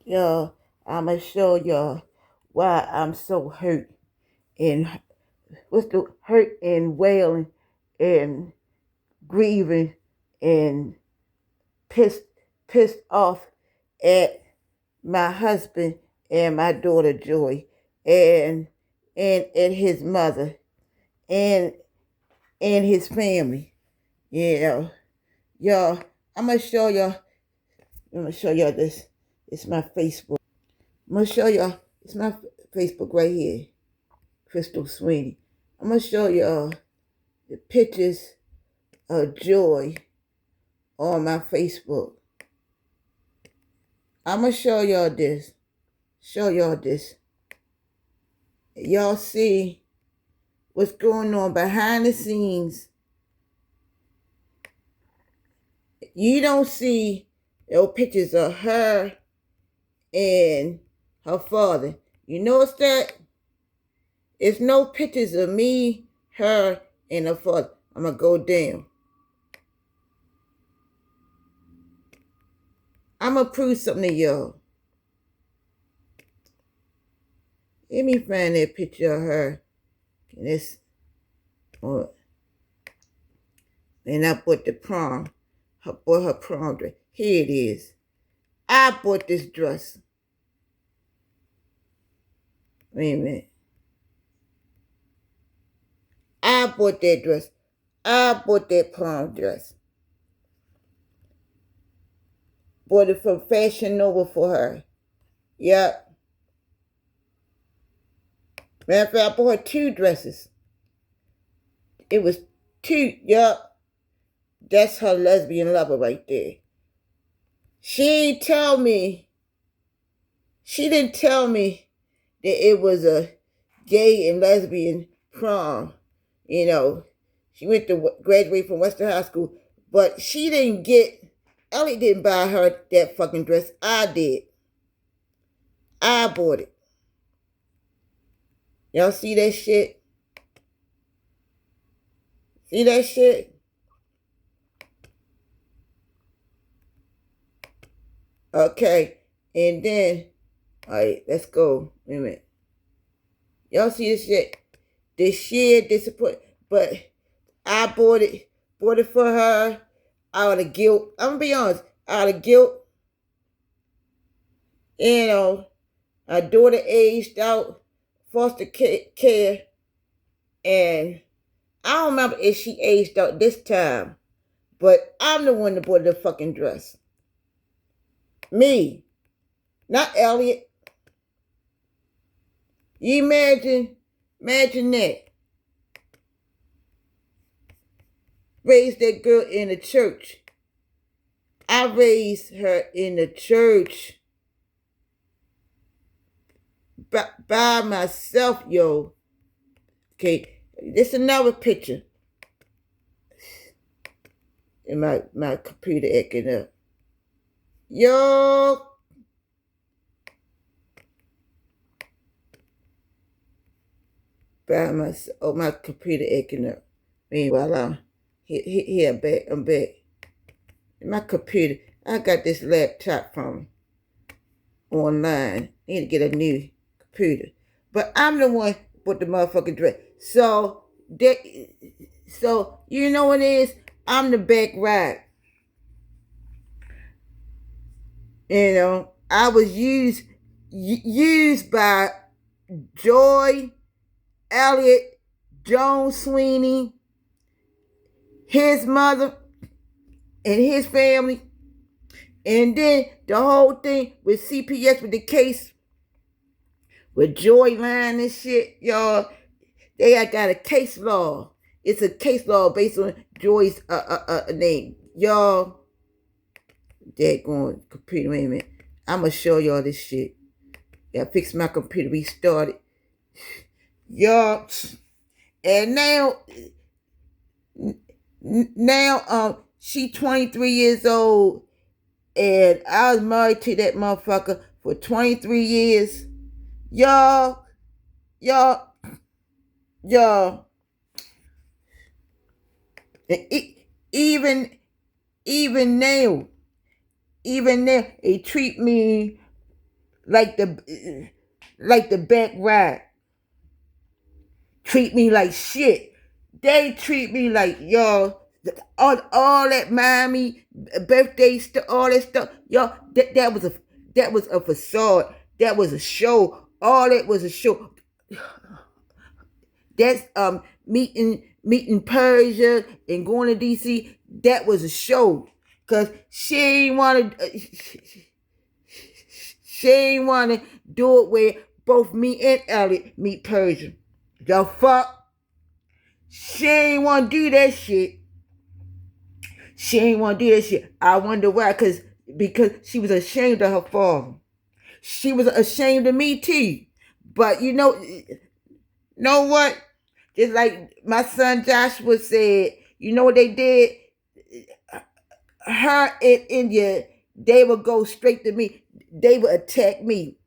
Y'all, I'ma show y'all why I'm so hurt and what's the hurt and wailing and grieving and pissed pissed off at my husband and my daughter Joy and and his mother and his family. You know, y'all, I'm gonna show y'all. I'm gonna show y'all this. It's my Facebook. I'm gonna show y'all. It's my Facebook right here, Crystal Sweeney. I'm gonna show y'all the pictures of Joy on my Facebook. I'm gonna show y'all this. Show y'all this. Y'all see what's going on behind the scenes. You don't see no pictures of her and her father. You notice that? It's no pictures of me, her, and her father. I'm gonna go down. I'm gonna prove something to y'all. Let me find that picture of her. And this, and I bought the prom. I bought her prom dress. Here it is. I bought this dress. Wait a minute. I bought that dress. I bought that prom dress. Bought it from Fashion Nova for her. Yep. Matter of fact, I bought her two dresses. It was two. Yep. That's her lesbian lover right there. She didn't tell me that it was a gay and lesbian prom. You know, she went to graduate from Western High School, but she didn't Elliot didn't buy her that fucking dress. I did. I bought it. Y'all see that shit? See that shit? Okay. And then, all right, let's go. Wait a minute. Y'all see this shit? The sheer disappointment. But I bought it for her out of guilt. I'm gonna be honest, out of guilt. You know, her daughter aged out, foster care, and I don't remember if she aged out this time, but I'm the one that bought the fucking dress. Me, not Elliot. You imagine that. Raised that girl in the church. I raised her in the church by myself, yo. Okay, this is another picture. And my computer acting up. Yo. By myself. Oh, my computer acting up. Meanwhile, I'm back. My computer. I got this laptop from online. I need to get a new computer. But I'm the one with the motherfucking dress. So you know what it is? I'm the back ride. You know, I was used by Joy, Elliot, Joan Sweeney, his mother, and his family. And then the whole thing with CPS with the case with Joy lying and shit, y'all. They got a case law. It's a case law based on Joy's name. Y'all, daggone computer, wait a minute. I'm going to show y'all this shit. I fixed my computer, restarted. Y'all, and now, she 23 years old, and I was married to that motherfucker for 23 years. Y'all, even now, they treat me like the back ride. Treat me like shit. They treat me like, y'all, all that Miami birthday stuff, all that stuff, y'all, that was a facade. That was a show. All that was a show. That's meeting Persia and going to DC. That was a show. Cause she ain't wanna do it where both me and Elliot meet Persia. The fuck? She ain't wanna do that shit. She ain't wanna do that shit. I wonder why. Because she was ashamed of her father. She was ashamed of me too. But you know what? Just like my son Joshua said, you know what they did? Her and India, they would go straight to me. They would attack me.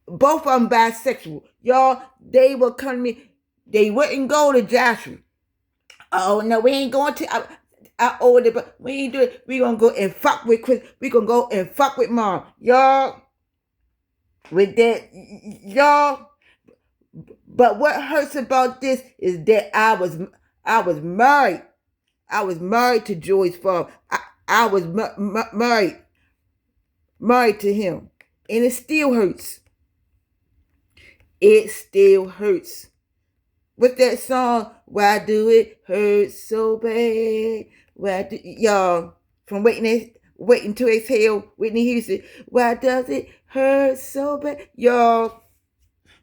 Both of them bisexual. Y'all, they would come to me. They wouldn't go to Joshua. Oh, no, we ain't going to. I ordered it, but we ain't do it. We gonna go and fuck with Chris. We gonna go and fuck with Mom. Y'all, with that, y'all. But what hurts about this is that I was married. I was married to Joy's father. I was married to him. And it still hurts. It still hurts. With that song, why do it hurt so bad? Y'all, from waiting to exhale, Whitney Houston, why does it hurt so bad? Y'all,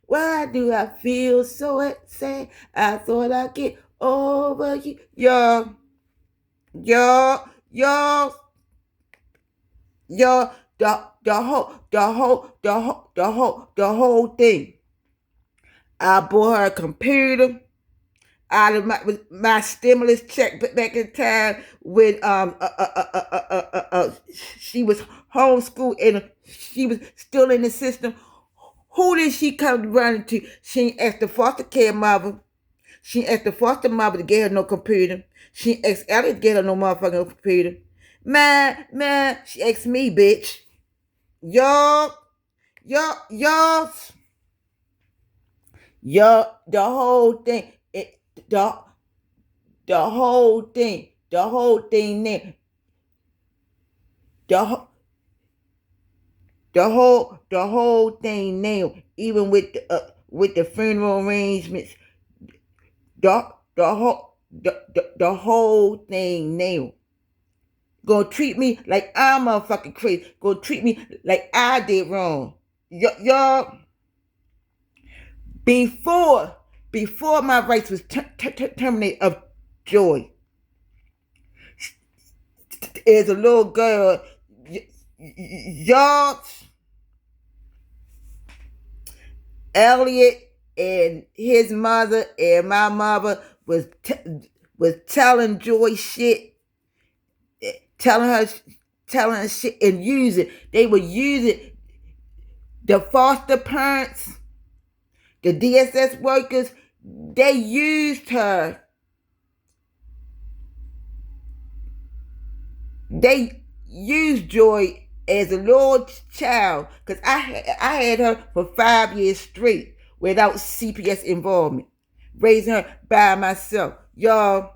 why do I feel so sad? I thought I'd get over you. Y'all, the whole thing. I bought her a computer out of my stimulus check back in time when she was homeschooled and she was still in the system. Who did she come running to? She ain't asked the foster care mother. She ain't asked the foster mother to get her no computer. She ain't asked Elliot to get her no motherfucking computer. Man, she asked me, bitch. Y'all, the whole thing, the whole thing there, the whole thing now, even with the funeral arrangements, the whole thing now. Gonna treat me like I'm motherfucking crazy. Gonna treat me like I did wrong. Y'all, before my rights was terminated of Joy, as a little girl, y'all, Elliot and his mother and my mother was telling Joy shit, telling her shit and use it. They would use it. The foster parents, the DSS workers, they used her. They used Joy as a little child because I had her for 5 years straight without CPS involvement, raising her by myself. Y'all,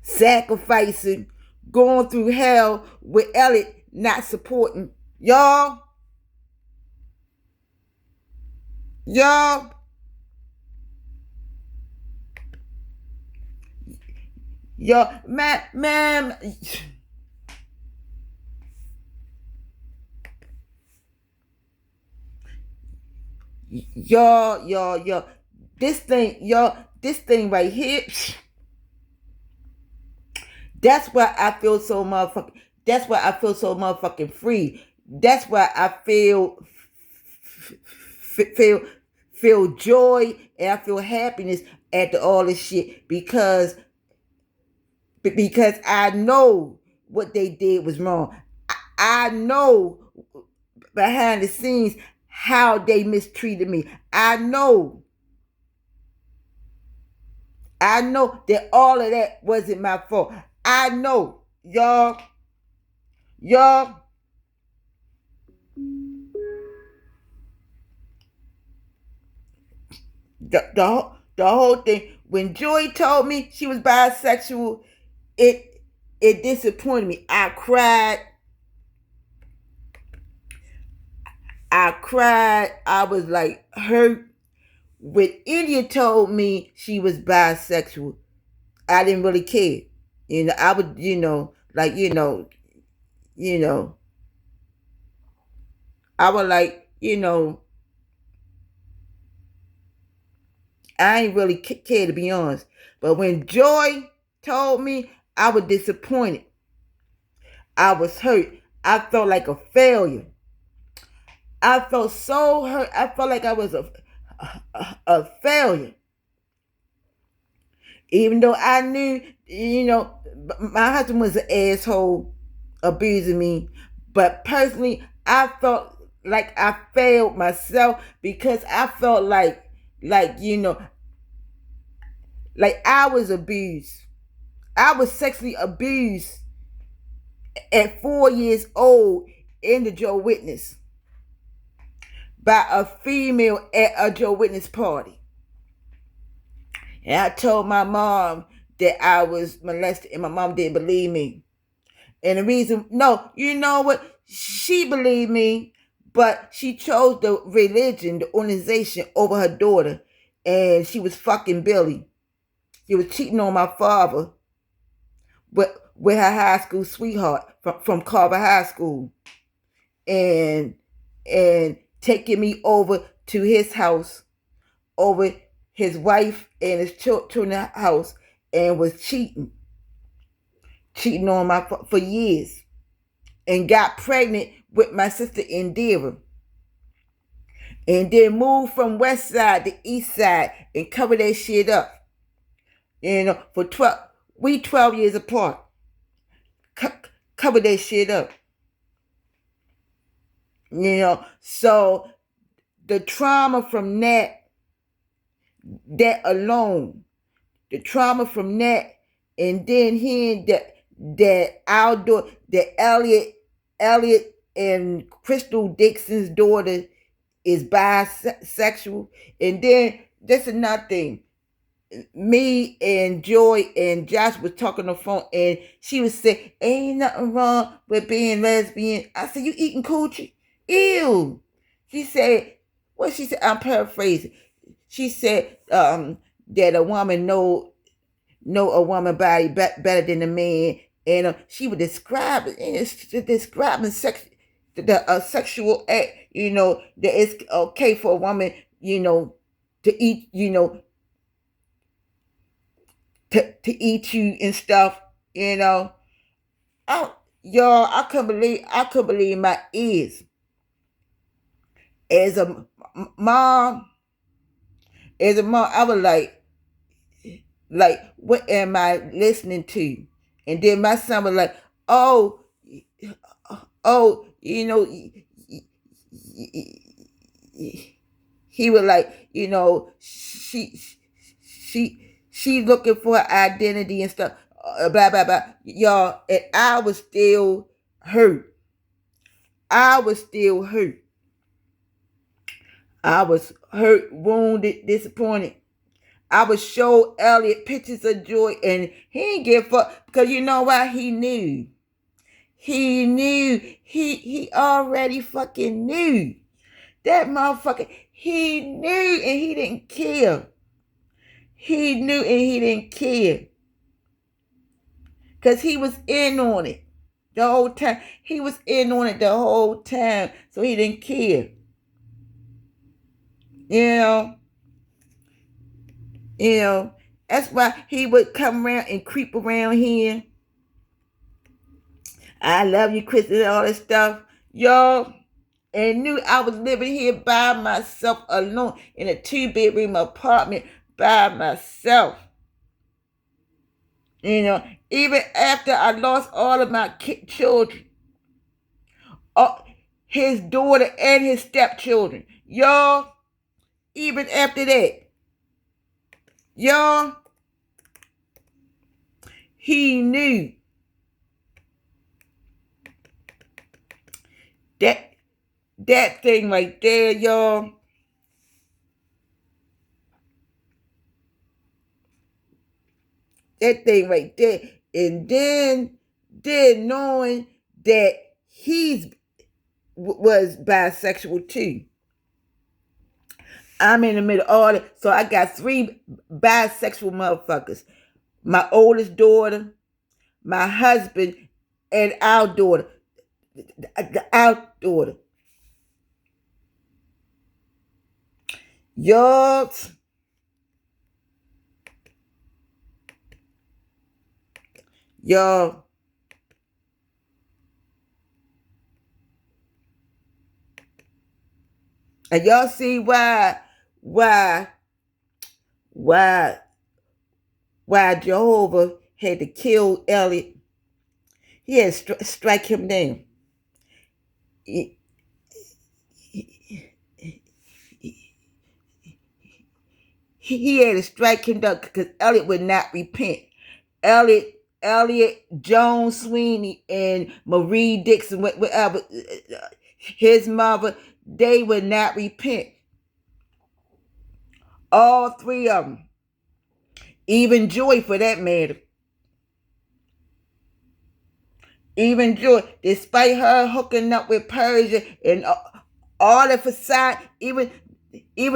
sacrificing, going through hell with Elliot not supporting. Y'all, man, y'all, this thing right here, that's why I feel so motherfucking free. That's why I feel joy and I feel happiness after all this shit because I know what they did was wrong. I know behind the scenes how they mistreated me. I know that all of that wasn't my fault. I know, y'all, The whole thing. When Joy told me she was bisexual, it it disappointed me. I cried. I cried. I was like hurt. When India told me she was bisexual, I didn't really care. I would, like, you know, I would like, I ain't really care, to be honest. But when Joy told me, I was disappointed. I was hurt. I felt like a failure. I felt so hurt. I felt like I was a failure. Even though I knew, my husband was an asshole, abusing me. But personally, I felt like I failed myself because I felt like, like I was abused. I was sexually abused at 4 years old in the Joe Witness by a female at a Joe Witness party. And I told my mom that I was molested, and my mom didn't believe me. And the reason, no, you know what? She believed me, but she chose the religion, the organization over her daughter. And she was fucking Billy. She was cheating on my father with her high school sweetheart from Carver High School. And taking me over to his house, over his wife and his children's house, and was cheating on my for years, and got pregnant with my sister Indira, and then moved from west side to east side and covered that shit up. For 12 years apart. Covered that shit up. So the trauma from that alone, the trauma from that, and then hearing that our daughter, that Elliot and Crystal Dixon's daughter is bisexual, and then that's another thing. Me and Joy and Josh was talking on the phone, and she was saying, "Ain't nothing wrong with being lesbian." I said, "You eating coochie? Ew." She said, "What?" She said, I'm paraphrasing. She said that a woman know a woman body better than a man, and she would describe it, describing the sexual act. That it's okay for a woman, to eat, to eat you and stuff. Y'all, I couldn't believe my ears. As a mom, I was like, what am I listening to? And then my son was like, oh, he was like, she looking for her identity and stuff, blah blah blah, y'all. And I was still hurt. I was hurt, wounded, disappointed. I would show Elliot pictures of Joy, and he didn't give a fuck, because you know why? He knew. He already fucking knew. That motherfucker, he knew, and he didn't care. He knew, and he didn't care. Because he was in on it the whole time. He was in on it the whole time, so he didn't care. That's why he would come around and creep around here. I love you, Chris, and all that stuff. Y'all, and knew I was living here by myself, alone, in a 2-bedroom apartment by myself. Even after I lost all of my children, his daughter and his stepchildren. Y'all, even after that, y'all, he knew that thing right there, y'all. That thing right there. And then knowing that he's was bisexual too. I'm in the middle of all that. So I got 3 bisexual motherfuckers. My oldest daughter, my husband, and our daughter. Our daughter. Y'all, y'all, and y'all see why, why, why Jehovah had to kill Elliot. He had to strike him down. He, he had to strike him down because Elliot would not repent. Elliot Jones Sweeney and Marie Dixon, whatever, his mother, they would not repent. All 3 of them. Even Joy, for that matter. Even Joy, despite her hooking up with Persia and all the facade, even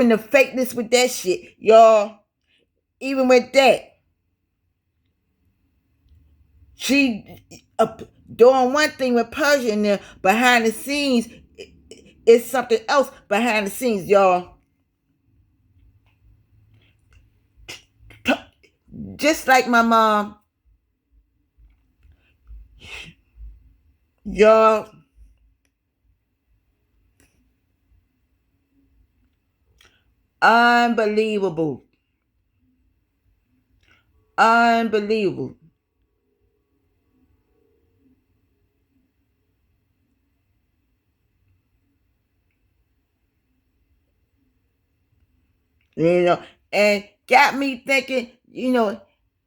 the fakeness with that shit, y'all. Even with that, she doing one thing with Persia and there behind the scenes. It's something else behind the scenes, y'all. Just like my mom, y'all. Unbelievable. Unbelievable. And got me thinking,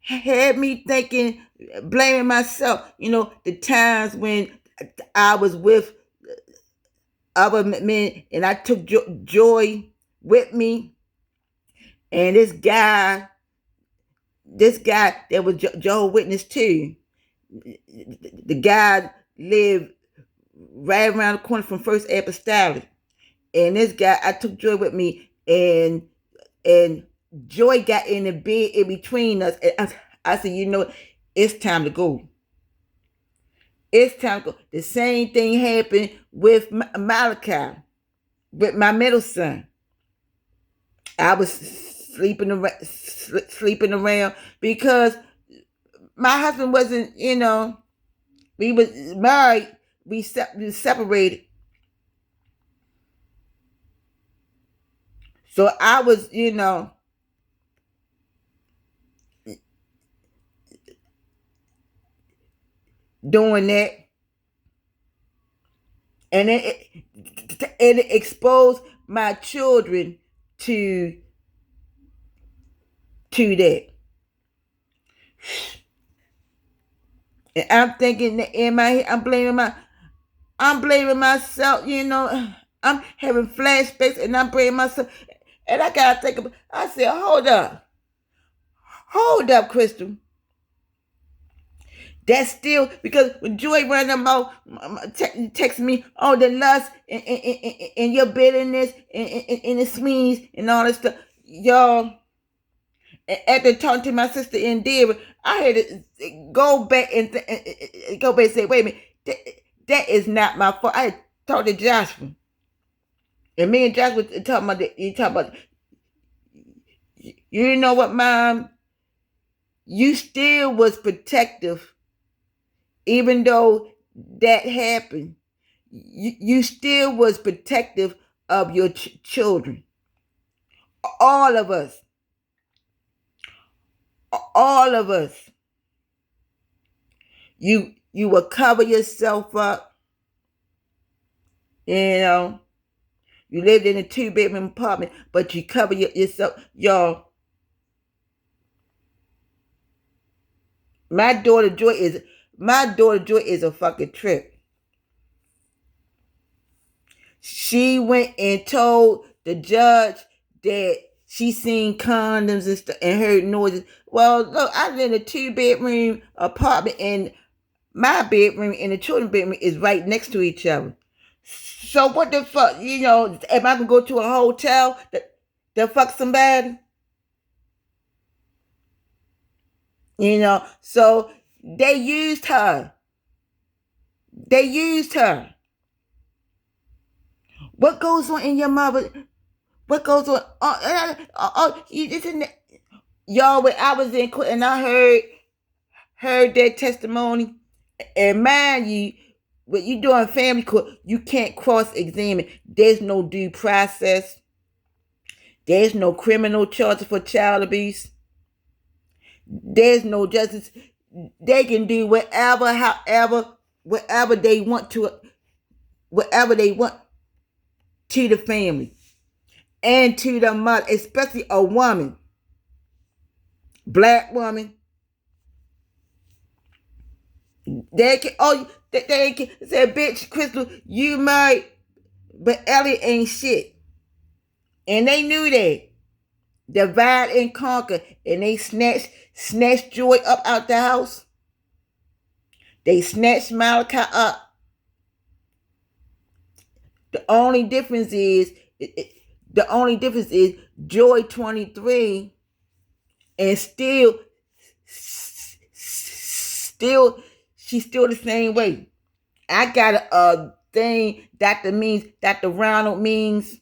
had me thinking, blaming myself, the times when I was with other men and I took Joy with me, and this guy that was Jehovah's Witness too, the guy lived right around the corner from First Apostolic, and this guy, I took Joy with me, and Joy got in the bed in between us, and I said, it's time to go. It's time to go. The same thing happened with Malachi, with my middle son. I was sleeping around because my husband wasn't, we was married, we separated. So I was, doing that. And it exposed my children to that. And I'm thinking that in my head, I'm blaming myself, I'm having flashbacks and I'm blaming myself. And I gotta think about, I said, hold up, Crystal. That's still, because when Joy ran them out, text me, the lust and your bitterness and the Sweeneys and all this stuff. Y'all, after talking to my sister Indira, I had to go back and say, wait a minute, that is not my fault. I had talked to Joshua. And me and Joshua talking about, you know what, Mom? You still was protective. Even though that happened, you still was protective of your children. All of us. All of us. You will cover yourself up. You lived in a 2-bedroom apartment, but you cover yourself. Y'all, my daughter Joy is a fucking trip. She went and told the judge that she seen condoms and stuff and heard noises. Well, look, I live in a 2-bedroom apartment, and my bedroom and the children's bedroom is right next to each other. So what the fuck, am I gonna go to a hotel to fuck somebody? So they used her. They used her. What goes on in your mother? What goes on? Y'all, when I was in court and I heard that testimony, and mind you, when you doing family court, you can't cross-examine. There's no due process. There's no criminal charges for child abuse. There's no justice. They can do whatever, however, whatever they want to, whatever they want to the family and to the mother, especially a woman, black woman. They can, they can say, bitch, Crystal, you might, but Elliot ain't shit. And they knew that. Divide and conquer. And they snatched Joy up out the house. They snatched Malachi up. The only difference is Joy 23 and still she's still the same way. I got a thing Dr. Ronald means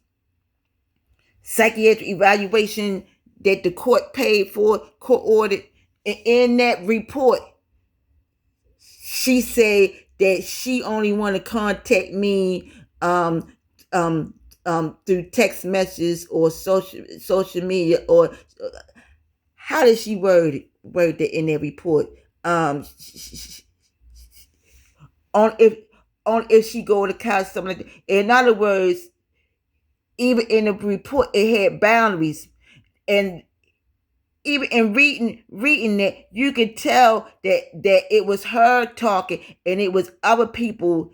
psychiatric evaluation that the court paid for, court ordered. And in that report, she said that she only want to contact me through text messages or social media, or how did she word that in that report? On if she go to college, something like that. In other words, even in the report, it had boundaries, and even in reading it, you could tell that it was her talking, and it was other people.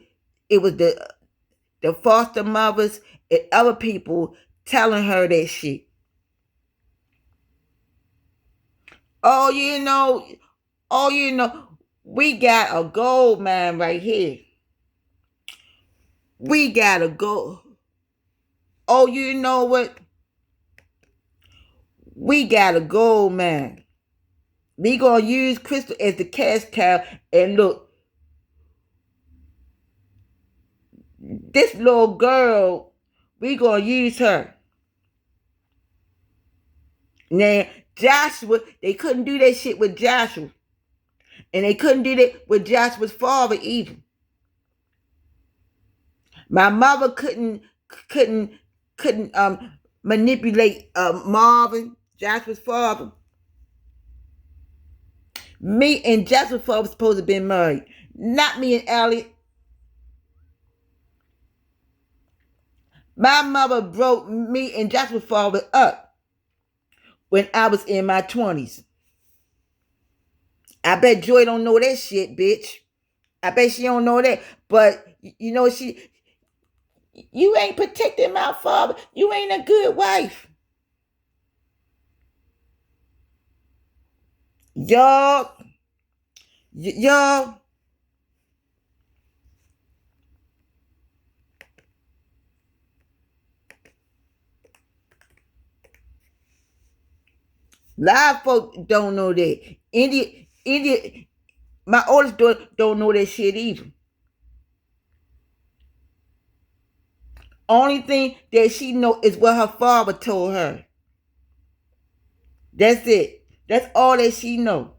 It was the foster mothers and other people telling her that shit. Oh, we got a gold mine right here. We got a gold. Oh, you know what? We got a gold mine. We gonna use Crystal as the cash cow, and look, this little girl, we gonna use her. Now, Joshua, they couldn't do that shit with Joshua. And they couldn't do that with Joshua's father either. My mother couldn't manipulate Marvin, Joshua's father. Me and Joshua's father was supposed to be married. Not me and Elliot. My mother broke me and Joshua's father up when I was in my 20s. I bet Joy don't know that shit, bitch. I bet she don't know that. But, you ain't protecting my father. You ain't a good wife. Y'all, live folk don't know that. India, my oldest daughter don't know that shit either. Only thing that she know is what her father told her. That's it. That's all that she know.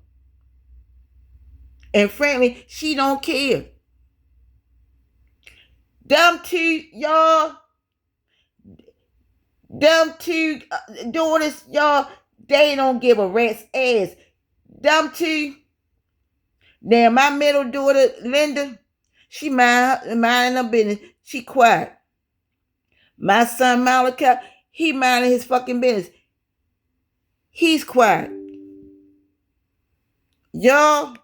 And frankly, she don't care. Them two daughters, y'all, they don't give a rat's ass. Them two. Now, my middle daughter, Linda, she mind her business. She quiet. My son, Malachi, he minding his fucking business. He's quiet. Y'all.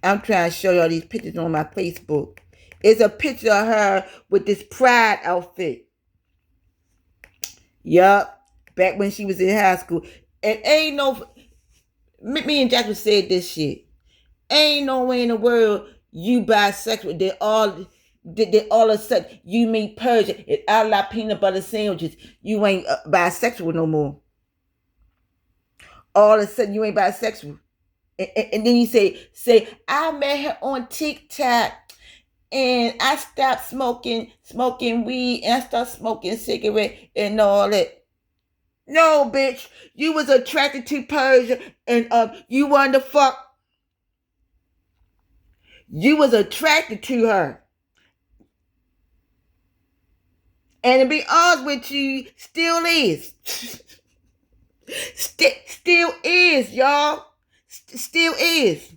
I'm trying to show y'all these pictures on my Facebook. It's a picture of her with this pride outfit. Yup. Back when she was in high school. And ain't no... Me and Jasper said this shit. Ain't no way in the world you bisexual. They all of a sudden you meet Persian and a la peanut butter sandwiches. You ain't bisexual no more. All of a sudden you ain't bisexual. And then you say, I met her on TikTok and I stopped smoking weed and I started smoking cigarette and all that. No, bitch. You was attracted to Persia and you wanted to fuck. You was attracted to her. And to be honest with you, still is. Still is, y'all. Still is.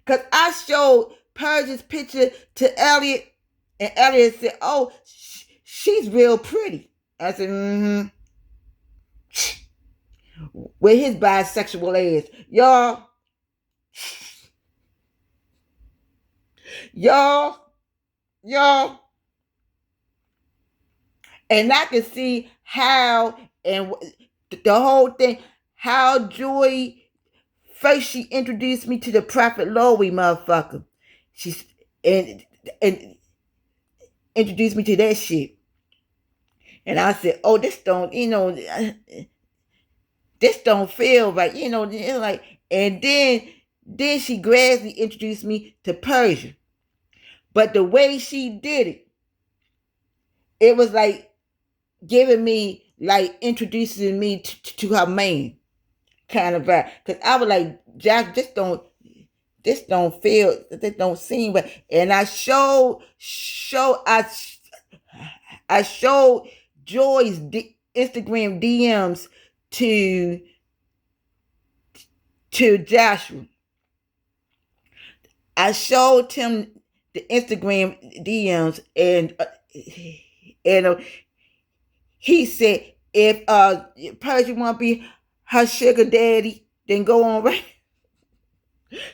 Because I showed Persia's picture to Elliot, and Elliot said, oh, she's real pretty. I said, mm-hmm. With his bisexual ass. Y'all. And I can see how, and the whole thing, how Joy, first she introduced me to the Prophet Lowy motherfucker. She's, and introduced me to that shit. And I said, oh, this don't feel right, like, and then she gradually introduced me to Persia. But the way she did it was like giving me, like introducing me to her man kind of vibe. Because I was like, Jack, this don't seem right. And I showed Joy's Instagram DMs to Joshua. I showed him the Instagram DMs and he said, if Persia want to be her sugar daddy, then go on right.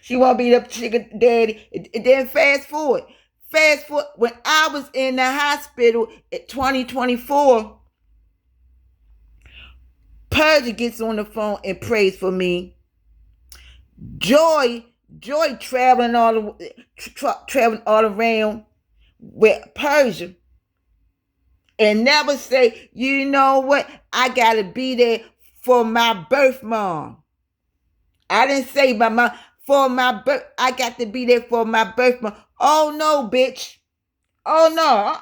She want to be the sugar daddy. And then fast forward, when I was in the hospital in 2024, Persia gets on the phone and prays for me. Joy traveling all around with Persia, and never say, you know what, I gotta be there for my birth mom. I didn't say my mom for my birth. I got to be there for my birth mom. Oh no, bitch. Oh no.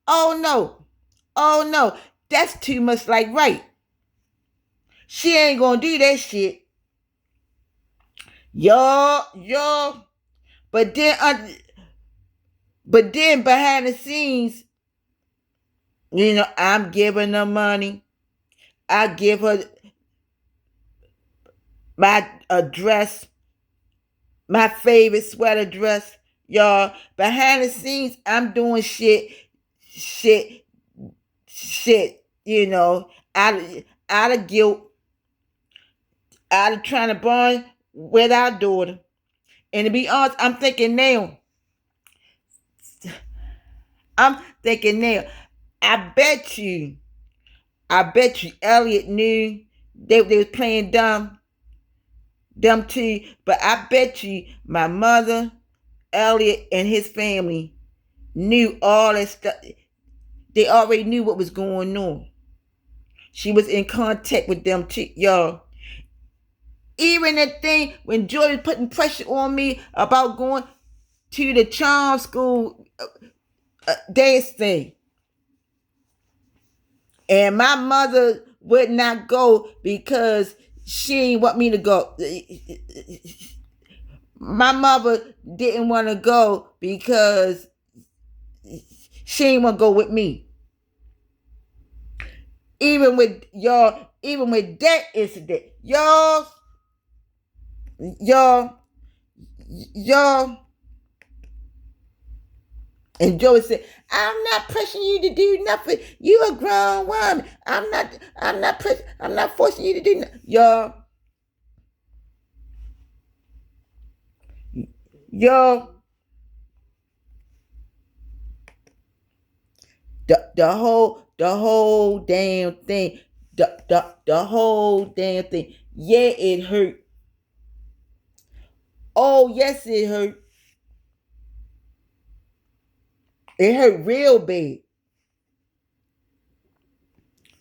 Oh no. That's too much like right. She ain't gonna do that shit. Yo. But then behind the scenes, I'm giving her money. I give her my dress, my favorite sweater dress. Y'all, behind the scenes, I'm doing shit, out of guilt, out of trying to bond with our daughter. And to be honest, I'm thinking now, I bet you Elliot knew they was playing dumb too, but I bet you my mother, Elliot, and his family knew all that stuff. They already knew what was going on. She was in contact with them too, y'all. Even that thing when Joy was putting pressure on me about going to the charm school dance thing. And my mother would not go because she didn't want me to go. My mother didn't want to go because she didn't want to go with me. Even with that incident, y'all, and Joey said, I'm not pressuring you to do nothing. You a grown woman. I'm not forcing you to do nothing. Y'all, Yo, the whole damn thing. The whole damn thing. Yeah, it hurt. Oh, yes, it hurt. It hurt real bad.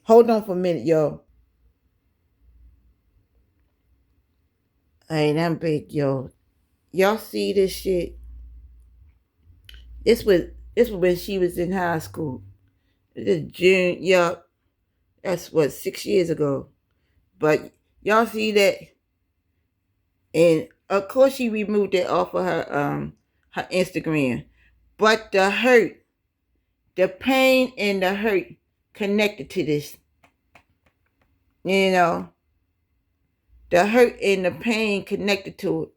Hold on for a minute, y'all. Hey, I'm big, yo. Y'all see this shit? This was when she was in high school. This June, yeah, that's what 6 years ago. But y'all see that, and of course she removed it off of her Instagram. But the hurt, the pain and the hurt connected to this. You know, the hurt and the pain connected to it.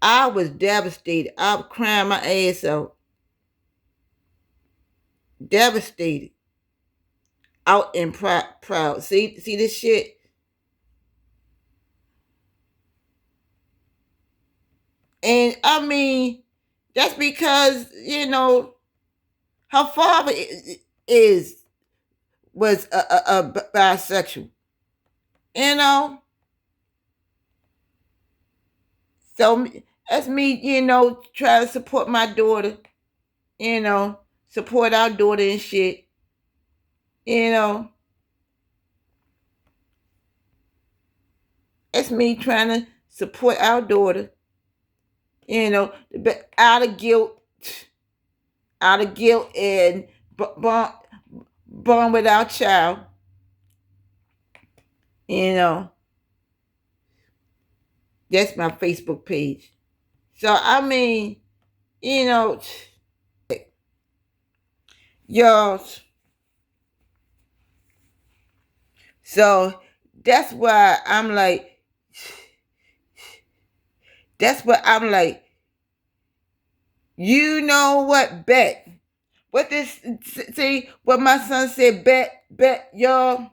I was devastated. I was crying my ass out. Devastated. Out and proud. See this shit? And I mean, that's because, her father is was a bisexual. You know? So that's me, trying to support my daughter, support our daughter and shit. You know, it's me trying to support our daughter. Out of guilt, and born with our child. You know, that's my Facebook page. So I mean, you know, y'all. So that's why I'm like, that's what I'm like. You know what? Bet. What this? See what my son said? Bet, y'all.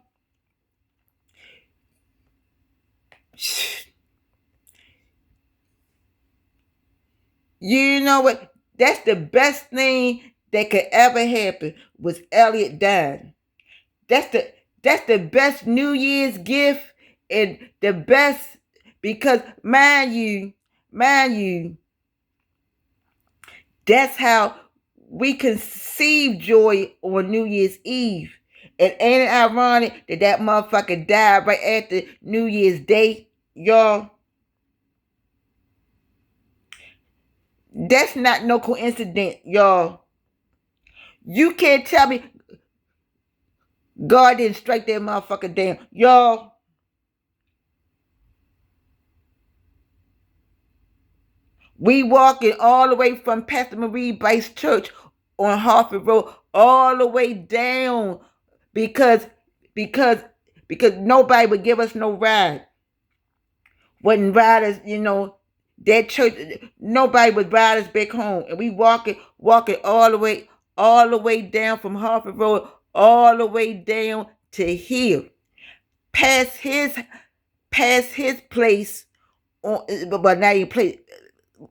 You know what? That's the best thing that could ever happen was Elliot dying. That's the best New Year's gift, and the best, because mind you, that's how we conceive joy on New Year's Eve. And ain't it ironic that motherfucker died right after New Year's Day, y'all? That's not no coincidence, y'all. You can't tell me God didn't strike that motherfucker down. Y'all, we walking all the way from Pastor Marie Bice Church on Harford Road all the way down because because because nobody would give us no ride. Wasn't riders, that church, nobody would ride us back home. And we walking all the way down from Harford Road, all the way down to here. Past his place on, but now you play,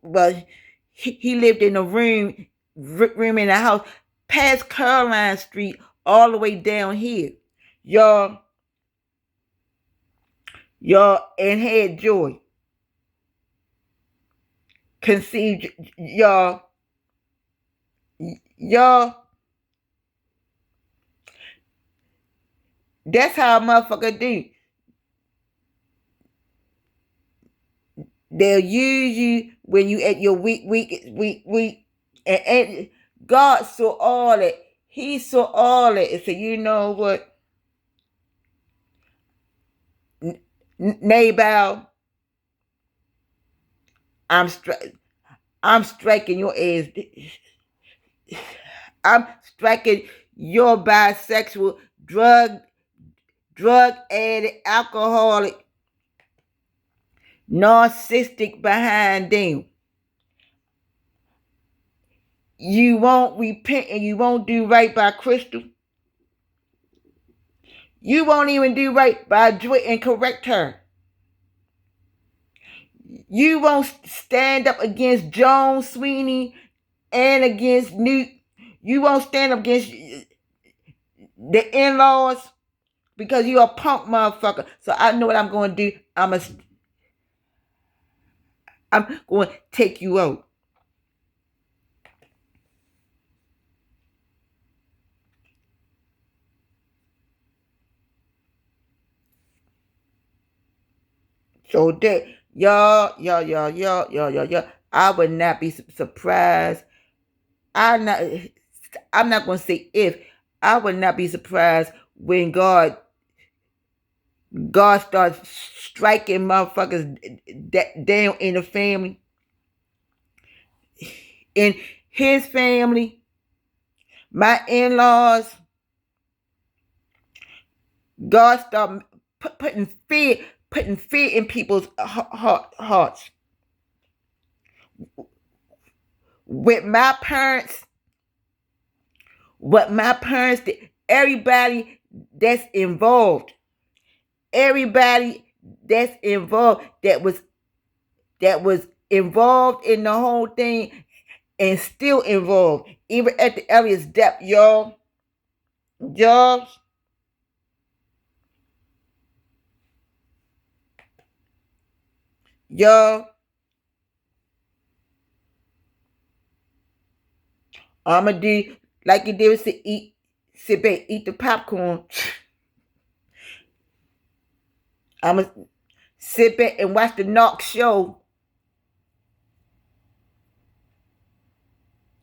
but he lived in a room in the house past Caroline Street all the way down here. Y'all, and had joy. Conceived, y'all. That's how a motherfucker do. They'll use you when you at your weak, and God saw all that. He saw all that and said, you know what, Nabal, I'm striking your ass. I'm striking your bisexual, drug addict, alcoholic, narcissistic behind them. You won't repent and you won't do right by Crystal. You won't even do right by Joy and correct her. You won't stand up against Joan Sweeney and against Newt. You won't stand up against the in-laws because you're a punk motherfucker. So I know what I'm going to do. I'm going to take you out. So that y'all, I would not be surprised. I'm not going to say if. I would not be surprised when God starts striking motherfuckers down in the family, in his family, my in-laws. God start putting fear in people's hearts. With my parents, what my parents did, everybody that's involved, everybody that's involved, that was involved in the whole thing and still involved, even at the earliest depth, y'all. I'ma do like you did, sit back, eat the popcorn. I'ma sit back and watch the Knox show.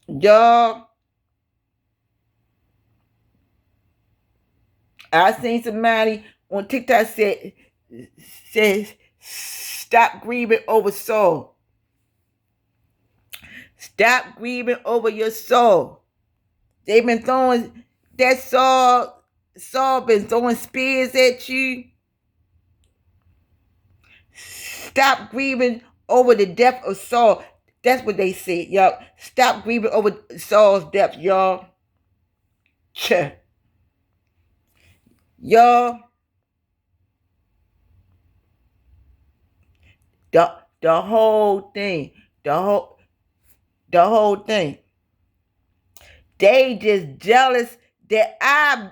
Y'all, I seen somebody on TikTok says stop grieving over soul. Stop grieving over your soul. They've been throwing that Saul been throwing spears at you. Stop grieving over the death of Saul. That's what they said, y'all. Stop grieving over Saul's death, y'all. Y'all, the whole thing, the whole thing. They just jealous that I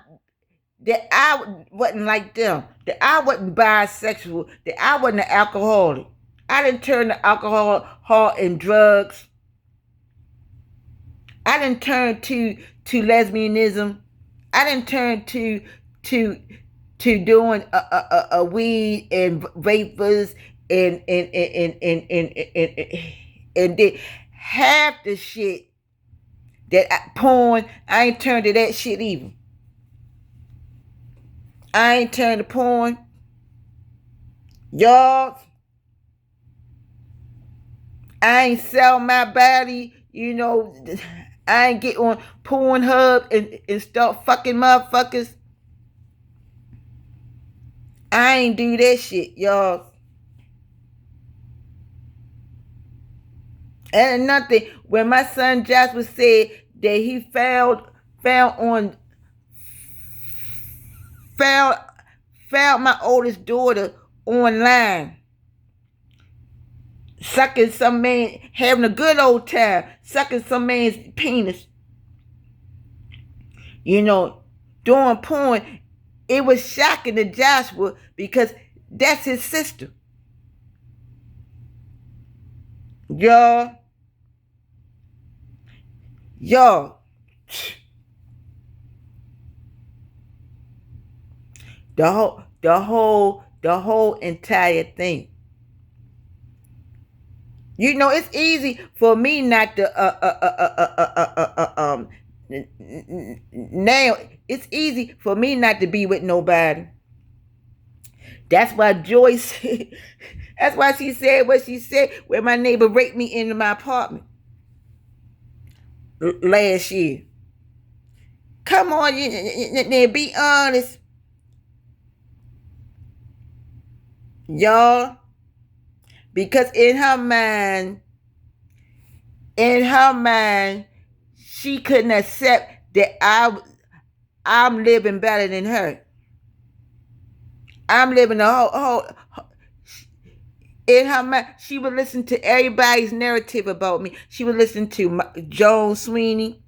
wasn't like them, that I wasn't bisexual, that I wasn't an alcoholic. I didn't turn to alcohol and drugs. I didn't turn to lesbianism. I didn't turn to doing a weed and vapors and did half the shit that porn. I ain't turned to that shit either. I ain't turned to porn. Y'all, I ain't sell my body, I ain't get on Pornhub and start fucking motherfuckers. I ain't do that shit, y'all. And nothing. When my son Joshua said that he found my oldest daughter online, sucking some man, having a good old time, sucking some man's penis, doing porn. It was shocking to Joshua because that's his sister. Y'all, the whole entire thing. It's easy for me not to now it's easy for me not to be with nobody. That's why Joyce that's why she said what she said when my neighbor raped me into my apartment last year. Come on, you be honest. Y'all, because in her mind, she couldn't accept that I'm living better than her. I'm living the whole In her mind, she would listen to everybody's narrative about me. She would listen to Joel Sweeney.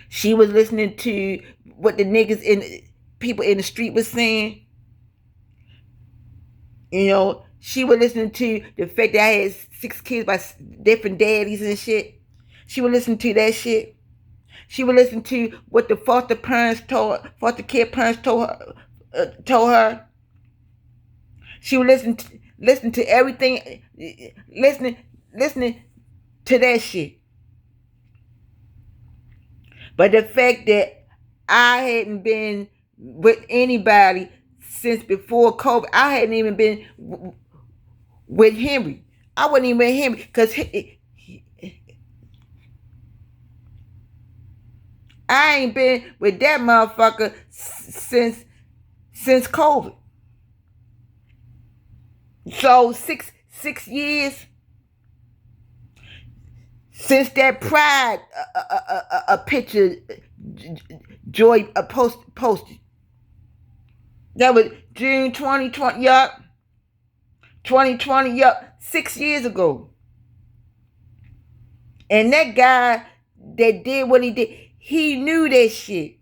She was listening to what the niggas in people in the street was saying. You know, she was listening to the fact that I had 6 kids by different daddies and shit. She would listen to that shit. She would listen to what the foster care parents told her. She would listen to everything, listening to that shit. But the fact that I hadn't been with anybody since before COVID, I hadn't even been with Henry. I wasn't even with him because I ain't been with that motherfucker since COVID. So six years since that Pride a picture Joy posted. That was June 2020. Yup, 2020. Yup, 6 years ago. And that guy that did what he did, he knew that shit.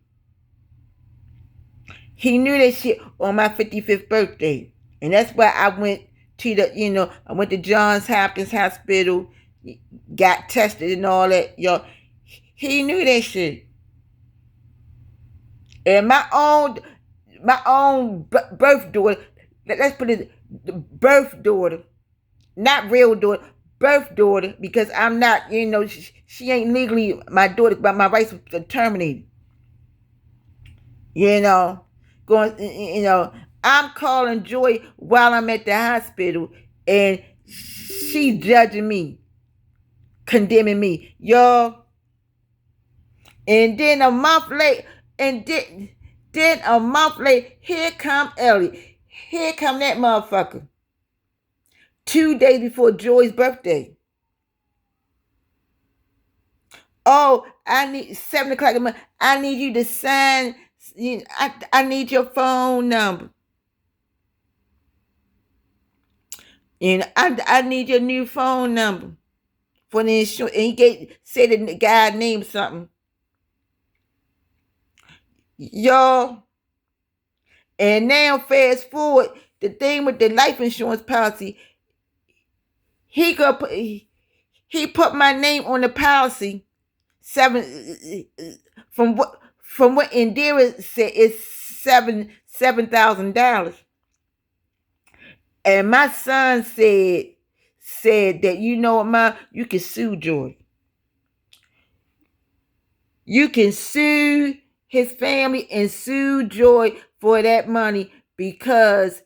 He knew that shit on my 55th birthday. And that's why I went to I went to Johns Hopkins Hospital, got tested and all that. He knew that shit. And my own birth daughter, let's put it, birth daughter, not real daughter, birth daughter, because I'm not, she ain't legally my daughter, but my rights were terminated. I'm calling Joy while I'm at the hospital, and she's judging me, condemning me, y'all. And then a month later, here come Ellie. Here come that motherfucker. 2 days before Joy's birthday. Oh, I need 7 o'clock in the morning. I need you to sign. I need your phone number. I need your new phone number for the insurance. And he said the guy named something. Y'all. And now fast forward, the thing with the life insurance policy, he put my name on the policy. From what Indira said, it's $7,000. And my son said that, you know what, Ma, you can sue Joy. You can sue his family and sue Joy for that money because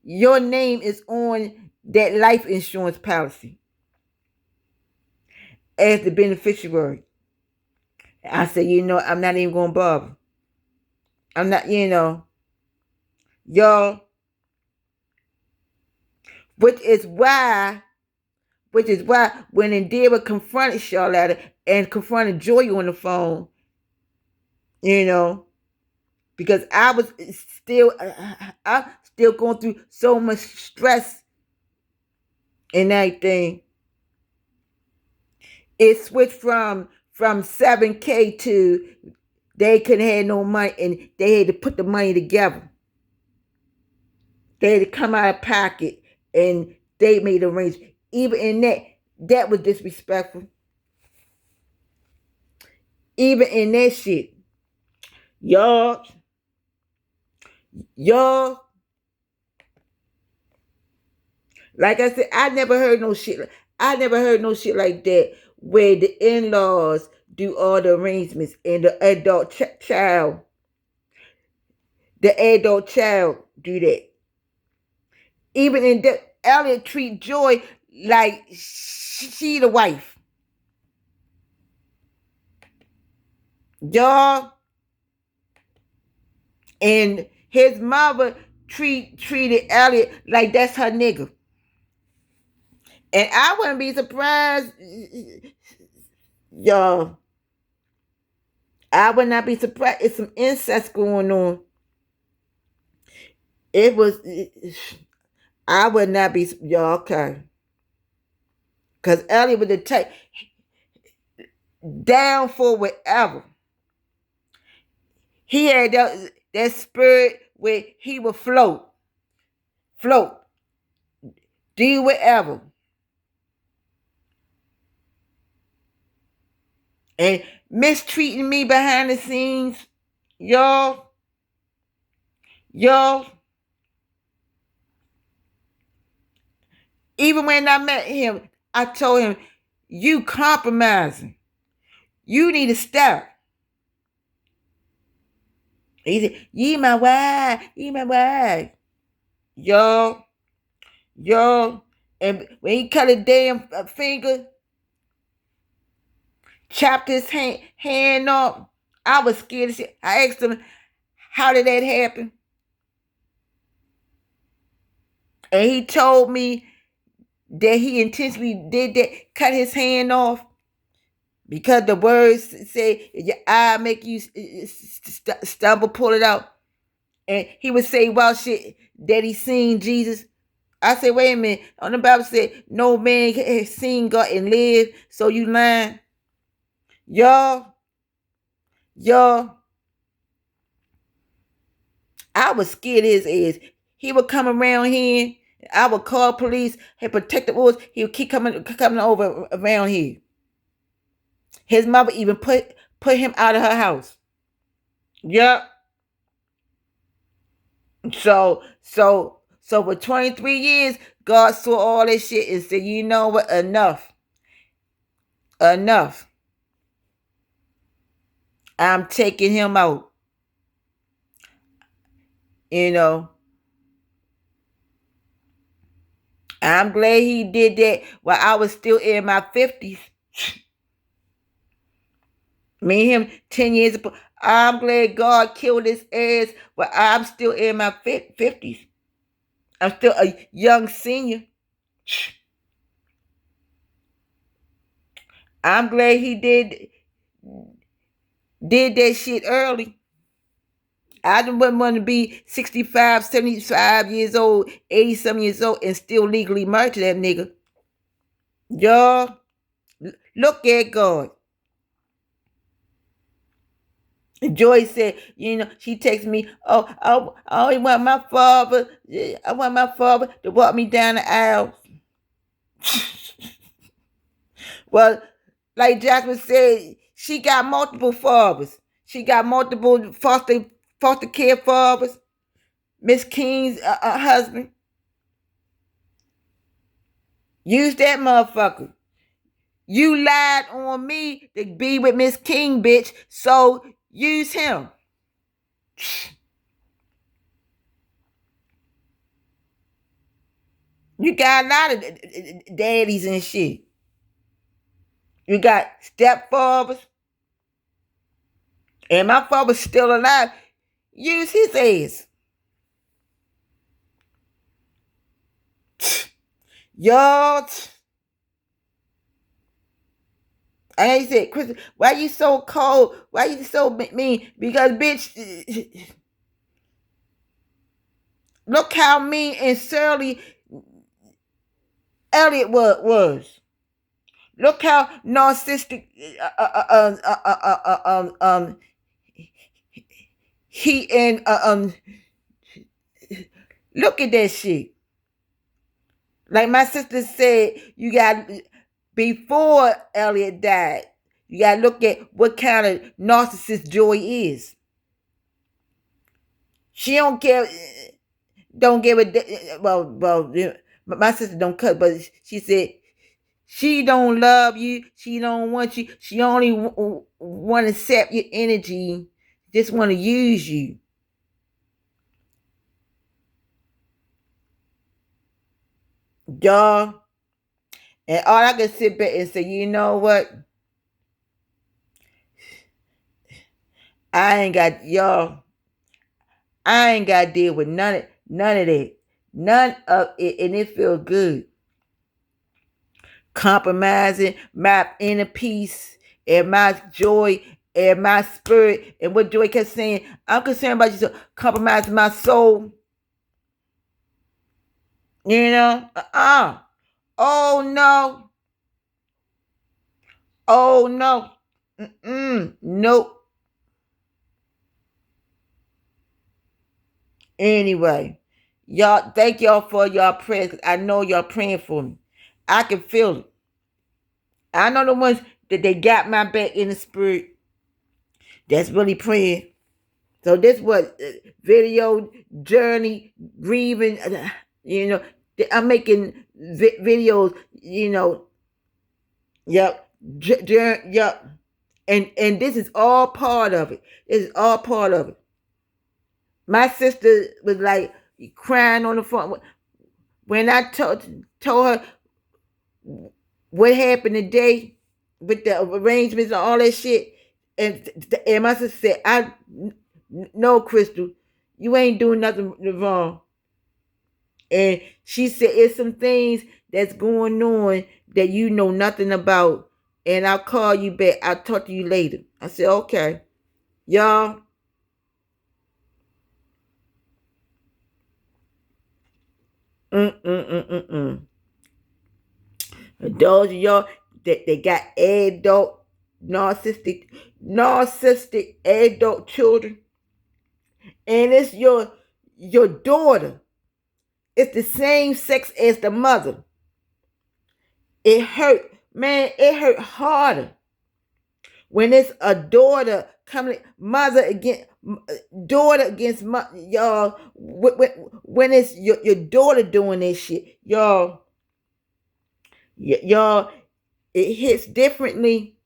your name is on that life insurance policy as the beneficiary. I said, I'm not even going to bother. I'm not, y'all. Which is why when Indira confronted Charlotte and confronted Joy on the phone, because I was I'm still going through so much stress and everything. It switched from $7K to they couldn't have no money and they had to put the money together. They had to come out of pocket and they made arrangements. Even in that was disrespectful. Even in that shit. Y'all, like I said, I never heard no shit like that where the in-laws do all the arrangements and the adult child do that. Even in that, Elliot treat Joy like she the wife. Y'all. And his mother treated Elliot like that's her nigga. And I wouldn't be surprised, y'all. I would not be surprised. It's some incest going on. It was, I would not be, y'all, okay. Because Elliot would have take down for whatever. He had that spirit where he would float, do whatever. And mistreating me behind the scenes, y'all, even when I met him, I told him, you compromising. You need to stop. He said, you my wife. Y'all, and when he cut a damn finger, chopped his hand off, I was scared of shit. I asked him, how did that happen? And he told me that he intentionally did that, cut his hand off, because the words say, your eye make you stumble, pull it out. And he would say, well, shit, that he seen Jesus. I said, wait a minute. On the Bible said, no man has seen God and live, so you lying. Y'all, I was scared of his ass. He would come around here. I would call police. Hey, protect the woods. He would keep coming over around here. His mother even put him out of her house. Yep. So for 23 years, God saw all this shit and said, you know what? Enough. I'm taking him out. You know. I'm glad he did that while I was still in my 50s. Me and him 10 years apart. I'm glad God killed his ass while I'm still in my 50s. I'm still a young senior. I'm glad he did that shit early. I wouldn't want to be 65, 75 years old, 80-some years old, and still legally married to that nigga. Y'all, look at God. Joy said, you know, she texted me, I only want my father, I want my father to walk me down the aisle. Well, like Jasmine said, she got multiple fathers. She got multiple foster care fathers. Miss King's husband. Use that motherfucker. You lied on me to be with Miss King, bitch, so use him. You got a lot of daddies and shit. You got stepfathers. And my father's still alive. Use his ass. Y'all. I ain't said, Chris, why you so cold? Why you so mean? Because, bitch, look how mean and surly Elliot was. Look how narcissistic he and look at that shit. Like my sister said, you got, before Elliot died, you got to look at what kind of narcissist Joy is. She don't care, don't give a, well, my sister don't cut, but she said, she don't love you, she don't want you, she only want to sap your energy, just want to use you. Y'all, and all I can sit back and say, you know what? I ain't got to deal with none of that. None of it, and it feels good. Compromising my inner peace and my joy and my spirit. And what Joy kept saying, I'm concerned about you, so compromising my soul. You know? Oh no. Oh no. Nope. Anyway, y'all, thank y'all for y'all prayers. 'Cause I know y'all praying for me. I can feel it. I know the ones that they got my back in the spirit. That's really praying. So this was video journey grieving. You know, I'm making videos. You know, yep, yep, and this is all part of it. This is all part of it. My sister was like crying on the phone when I told her what happened today with the arrangements and all that shit. And my sister said, "I no, Crystal, you ain't doing nothing wrong." And she said, "It's some things that's going on that you know nothing about, and I'll call you back. I'll talk to you later." I said, "Okay, y'all." Mm. Those of y'all that they got adult narcissistic adult children, and it's your daughter. It's the same sex as the mother. It hurt, man. It hurt harder when it's a daughter coming, mother against daughter against y'all. When it's your daughter doing this shit, y'all, y'all, it hits differently.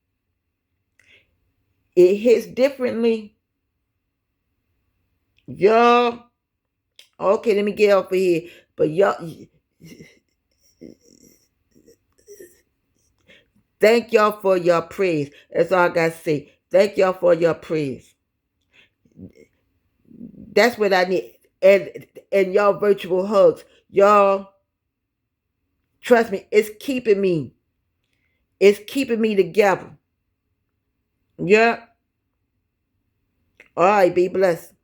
It hits differently, y'all. Okay, let me get off of here. But y'all, thank y'all for your prayers. That's all I gotta say. Thank y'all for your prayers. That's what I need. And y'all virtual hugs. Y'all, trust me, it's keeping me. It's keeping me together. Yeah. All right, be blessed.